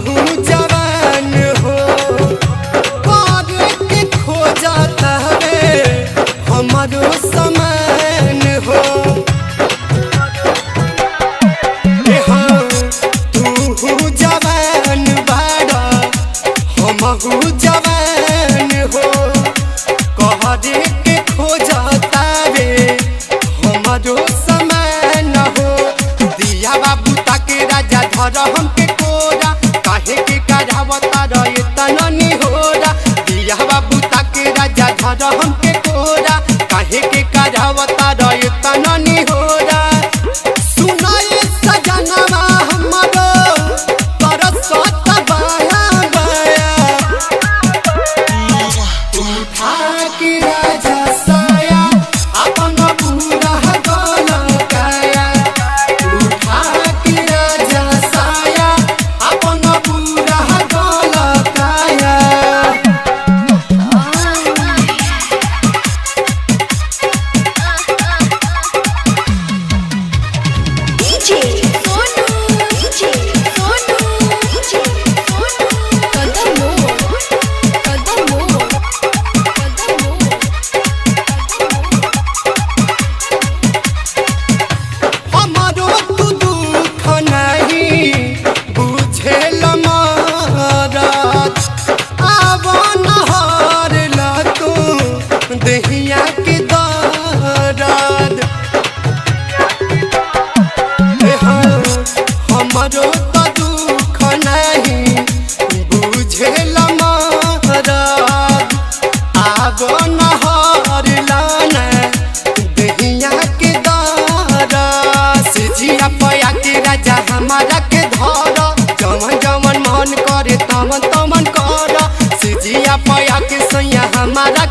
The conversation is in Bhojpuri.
जवान हो के खो जाता है हमारो समान हो। तू जवान बाड़ा हमहू जवान हो कहरे के खो जाता रे हमारो समान हो। दिया बाबू ताके राजा धर हमके कोरा काहे के करावता रहे तननी होरा। दिया बाबू ताके राजा धर हमके कोरा काहे के करावता रहे तननी होरा। सुनाए सजनवा हमरो तरसत बाया बाया उठा के राजा साया अपन पूरा गल काया। उठा के राजा साया अपन पूरा गल काया। DJ Sonu, DJ Sonu, DJ Sonu, Kadamo, Kadamo, Kadamo, हमारो तू दुख नहीं बुझेल मरद आब नहर ला तू दहिया के दर्द। हमारो तो दुख नहीं बुझेल मरद आब नहर लाना दहिया के दर्द। सिजिया पया के राजा हमारा के धर जवन जवन मन करे तमन तमन कर। सिजिया पया के सैया हमारा